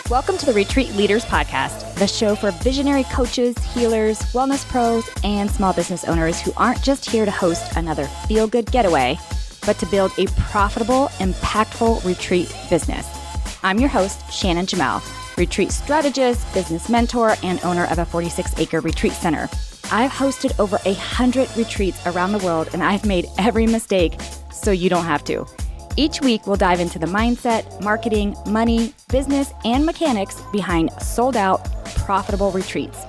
Welcome to the Retreat Leaders Podcast, the show for visionary coaches, healers, wellness pros, and small business owners who aren't just here to host another feel-good getaway, but to build a profitable, impactful retreat business. I'm your host, Shannon Jamail, retreat strategist, business mentor, and owner of a 46-acre retreat center. I've hosted over 100 retreats around the world, and I've made every mistake so you don't have to. Each week, we'll dive into the mindset, marketing, money, business, and mechanics behind sold-out, profitable retreats.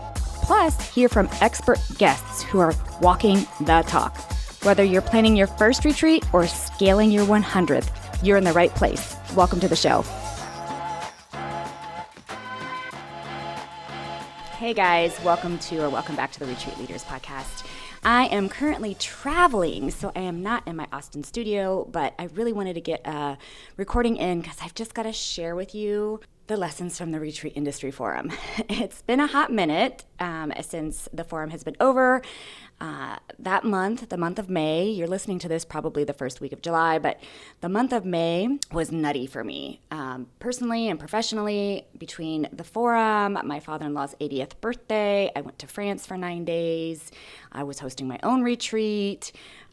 Plus, hear from expert guests who are walking the talk. Whether you're planning your first retreat or scaling your 100th, you're in the right place. Welcome to the show. Hey guys, welcome back to the Retreat Leaders Podcast. I am currently traveling, so I am not in my Austin studio, but I really wanted to get a recording in because I've just got to share with you the lessons from the Retreat Industry Forum. It's been a hot minute since the forum has been over. That month, the month of May, you're listening to this probably the first week of July, but the month of May was nutty for me, personally and professionally. Between the forum, my father-in-law's 80th birthday, I went to France for 9 days. I was hosting my own retreat.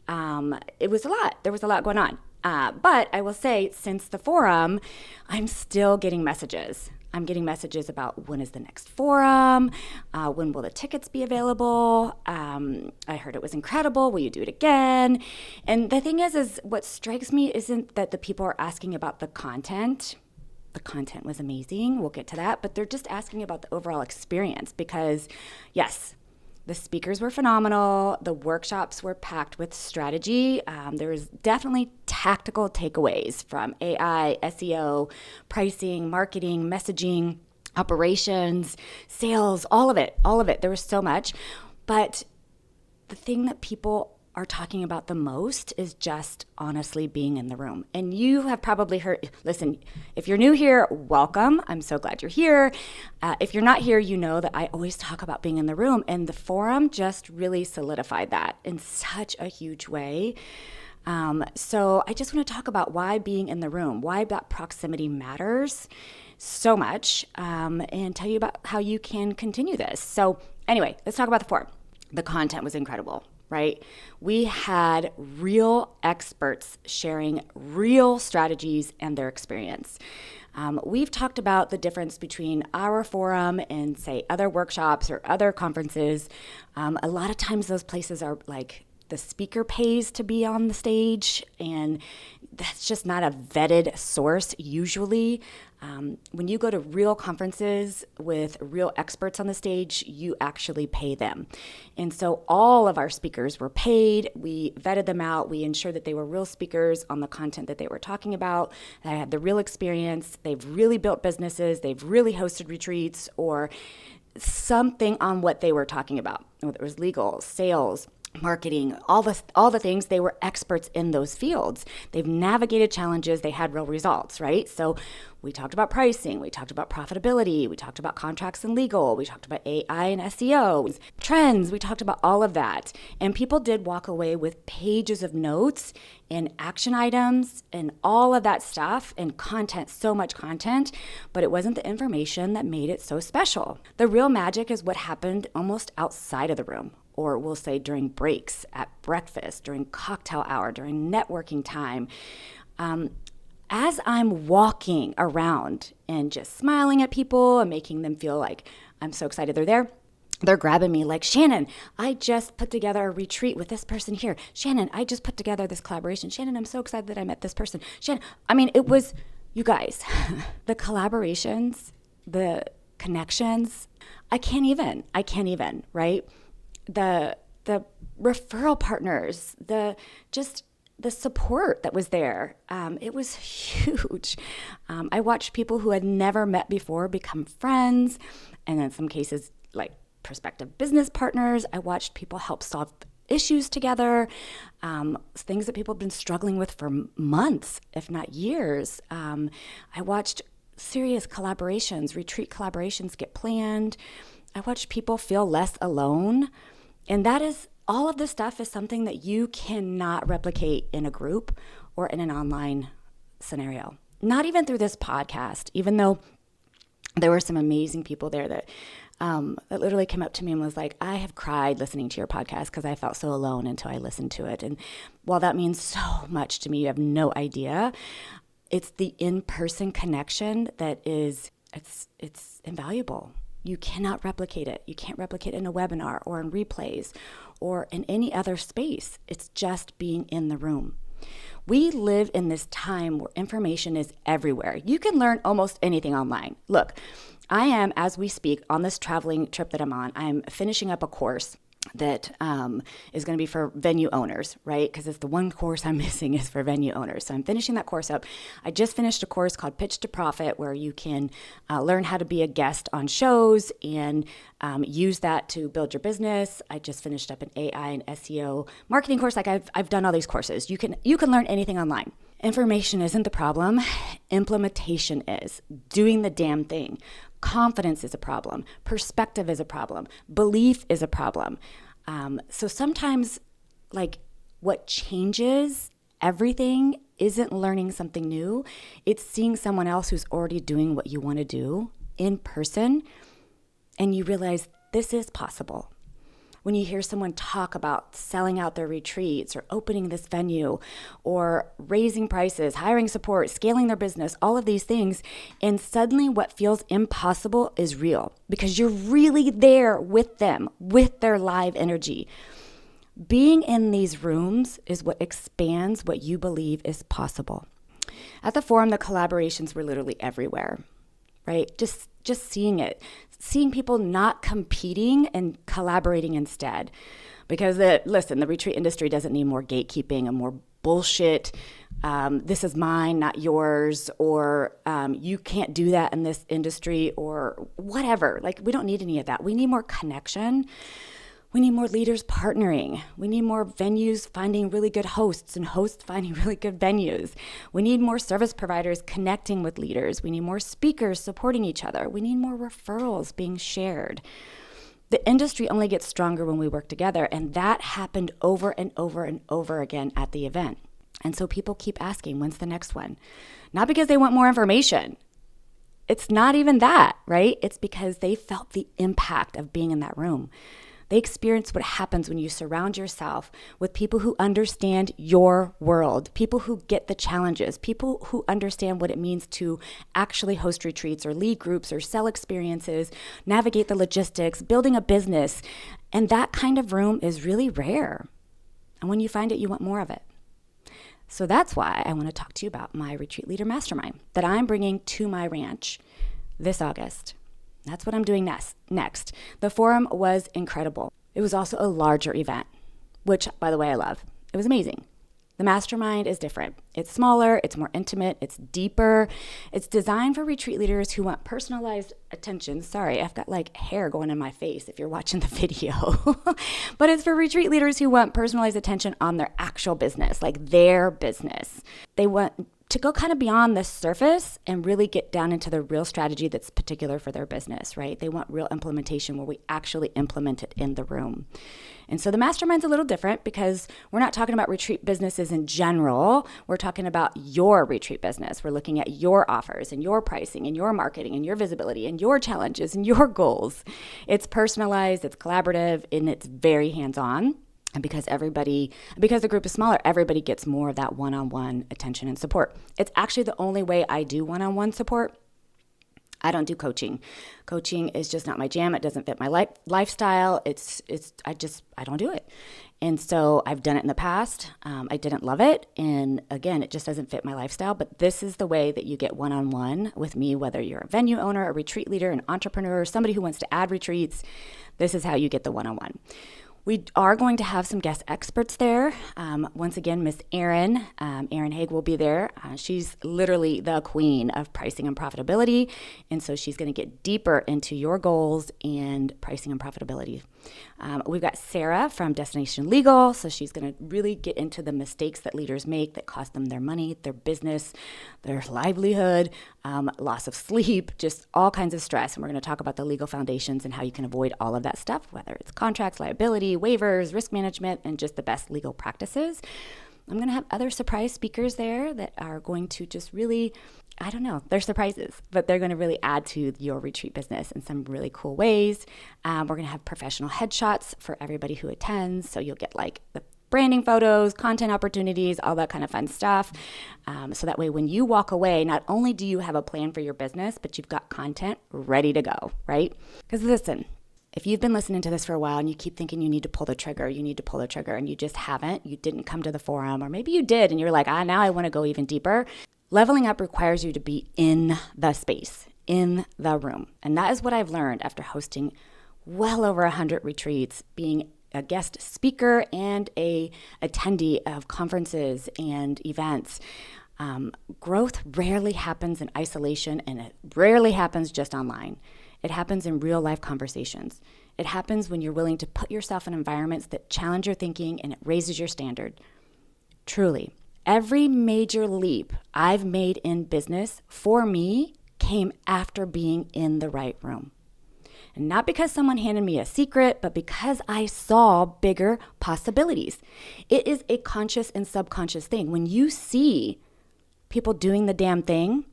It was a lot. There was a lot going on. But I will say, since the forum, I'm still getting messages. I'm getting messages about when is the next forum, when will the tickets be available. I heard it was incredible. Will you do it again? And the thing is what strikes me isn't that the people are asking about the content. The content was amazing. We'll get to that. But they're just asking about the overall experience because, yes, the speakers were phenomenal. The workshops were packed with strategy. There was definitely tactical takeaways from AI, SEO, pricing, marketing, messaging, operations, sales, all of it. There was so much. But the thing that people are talking about the most is just honestly being in the room. And you have probably heard, listen, if you're new here, welcome. I'm so glad you're here. If you're not here, you know that I always talk about being in the room. And the forum just really solidified that in such a huge way. So I just want to talk about why being in the room, why that proximity matters so much, and tell you about how you can continue this. So anyway, let's talk about the forum. The content was incredible. Right? We had real experts sharing real strategies and their experience. We've talked about the difference between our forum and, say, other workshops or other conferences. A lot of times those places are like the speaker pays to be on the stage, and that's just not a vetted source usually. When you go to real conferences with real experts on the stage, you actually pay them. And so all of our speakers were paid. We vetted them out. We ensured that they were real speakers on the content that they were talking about. They had the real experience. They've really built businesses. They've really hosted retreats or something on what they were talking about, whether it was legal, sales, marketing, all the things. They were experts in those fields. They've navigated challenges. They had real results, right? So we talked about pricing. We talked about profitability. We talked about contracts and legal. We talked about AI and SEO, trends. We talked about all of that. And people did walk away with pages of notes and action items and all of that stuff and content, so much content, but it wasn't the information that made it so special. The real magic is what happened almost outside of the room, or we'll say during breaks, at breakfast, during cocktail hour, during networking time. As I'm walking around and just smiling at people and making them feel like I'm so excited they're there, they're grabbing me like, Shannon, I just put together a retreat with this person here. Shannon, I just put together this collaboration. Shannon, I'm so excited that I met this person. Shannon, I mean, it was, you guys, the collaborations, the connections, I can't even, right? The referral partners, the support that was there, it was huge. I watched people who had never met before become friends, and in some cases, like prospective business partners. I watched people help solve issues together, things that people have been struggling with for months, if not years. I watched serious collaborations, retreat collaborations get planned. I watched people feel less alone. And that is, all of this stuff is something that you cannot replicate in a group or in an online scenario. Not even through this podcast, even though There were some amazing people there that literally came up to me and was like, I have cried listening to your podcast because I felt so alone until I listened to it. And while that means so much to me, you have no idea. It's the in-person connection that is, it's invaluable. You cannot replicate it. You can't replicate it in a webinar or in replays or in any other space. It's just being in the room. We live in this time where information is everywhere. You can learn almost anything online. Look, I am, as we speak, on this traveling trip that I'm on, I'm finishing up a course that is going to be for venue owners, right? Because it's the one course I'm missing is for venue owners. So I'm finishing that course up. I just finished a course called Pitch to Profit, where you can learn how to be a guest on shows and use that to build your business. I just finished up an AI and SEO marketing course. Like I've done all these courses. You can learn anything online. Information isn't the problem. Implementation is. Doing the damn thing. Confidence is a problem. Perspective is a problem. Belief is a problem. So sometimes, like, what changes everything isn't learning something new. It's seeing someone else who's already doing what you want to do in person, and you realize this is possible. When you hear someone talk about selling out their retreats or opening this venue or raising prices, hiring support, scaling their business, all of these things, and suddenly what feels impossible is real because you're really there with them, with their live energy. Being in these rooms is what expands what you believe is possible. At the forum, the collaborations were literally everywhere, right? Just seeing it. Seeing people not competing and collaborating instead. Because, the retreat industry doesn't need more gatekeeping and more bullshit. This is mine, not yours, or you can't do that in this industry, or whatever. Like, we don't need any of that. We need more connection. We need more leaders partnering. We need more venues finding really good hosts and hosts finding really good venues. We need more service providers connecting with leaders. We need more speakers supporting each other. We need more referrals being shared. The industry only gets stronger when we work together, and that happened over and over and over again at the event. And so people keep asking, when's the next one? Not because they want more information. It's not even that, right? It's because they felt the impact of being in that room. They experience what happens when you surround yourself with people who understand your world, people who get the challenges, people who understand what it means to actually host retreats or lead groups or sell experiences, navigate the logistics, building a business. And that kind of room is really rare. And when you find it, you want more of it. So that's why I want to talk to you about my Retreat Leader Mastermind that I'm bringing to my ranch this August. That's what I'm doing next. The forum was incredible. It was also a larger event, which, by the way, I love. It was amazing. The mastermind is different. It's smaller, it's more intimate, it's deeper. It's designed for retreat leaders who want personalized attention. Sorry, I've got like hair going in my face if you're watching the video. But it's for retreat leaders who want personalized attention on their actual business, like their business. They want to go kind of beyond the surface and really get down into the real strategy that's particular for their business, right? They want real implementation where we actually implement it in the room. And so the mastermind's a little different because we're not talking about retreat businesses in general. We're talking about your retreat business. We're looking at your offers and your pricing and your marketing and your visibility and your challenges and your goals. It's personalized, it's collaborative, and it's very hands-on. And because the group is smaller, everybody gets more of that one-on-one attention and support. It's actually the only way I do one-on-one support. I don't do coaching. Coaching is just not my jam. It doesn't fit my lifestyle. I don't do it. And so I've done it in the past. I didn't love it. And again, it just doesn't fit my lifestyle. But this is the way that you get one-on-one with me, whether you're a venue owner, a retreat leader, an entrepreneur, somebody who wants to add retreats. This is how you get the one-on-one. We are going to have some guest experts there. Once again, Miss Erin Haig will be there. She's literally the queen of pricing and profitability. And so she's going to get deeper into your goals and pricing and profitability. We've got Sarah from Destination Legal. So she's going to really get into the mistakes that leaders make that cost them their money, their business, their livelihood, loss of sleep, just all kinds of stress. And we're going to talk about the legal foundations and how you can avoid all of that stuff, whether it's contracts, liability, waivers, risk management, and just the best legal practices. I'm going to have other surprise speakers there that are going to just really I don't know, they're surprises, but they're going to really add to your retreat business in some really cool ways. We're going to have professional headshots for everybody who attends. So you'll get like the branding photos, content opportunities, all that kind of fun stuff. So that way, when you walk away, not only do you have a plan for your business, but you've got content ready to go, right? Because listen, if you've been listening to this for a while and you keep thinking you need to pull the trigger, and you just haven't, you didn't come to the forum, or maybe you did and you're like, now I want to go even deeper. Leveling up requires you to be in the space, in the room. And that is what I've learned after hosting well over 100 retreats, being a guest speaker and a attendee of conferences and events. Growth rarely happens in isolation, and it rarely happens just online. It happens in real life conversations. It happens when you're willing to put yourself in environments that challenge your thinking and it raises your standard. Truly, every major leap I've made in business for me came after being in the right room. And not because someone handed me a secret, but because I saw bigger possibilities. It is a conscious and subconscious thing. When you see people doing the damn thing,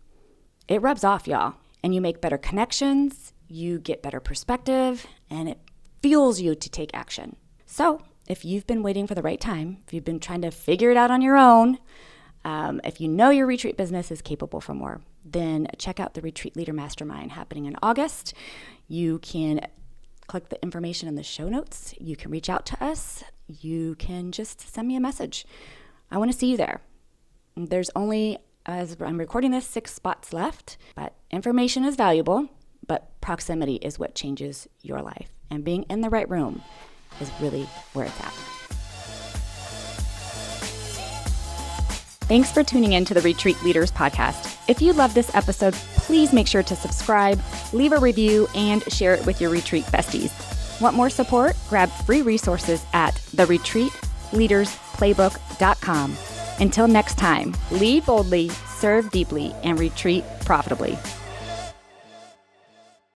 it rubs off, y'all. And you make better connections, you get better perspective, and it fuels you to take action. So if you've been waiting for the right time, if you've been trying to figure it out on your own, if you know your retreat business is capable for more, then check out the Retreat Leader Mastermind happening in August. You can click the information in the show notes. You can reach out to us. You can just send me a message. I want to see you there. There's only, as I'm recording this, 6 spots left, but information is valuable, but proximity is what changes your life. And being in the right room is really where it's at. Thanks for tuning in to the Retreat Leaders Podcast. If you love this episode, please make sure to subscribe, leave a review, and share it with your retreat besties. Want more support? Grab free resources at theretreatleadersplaybook.com. Until next time, lead boldly, serve deeply, and retreat profitably.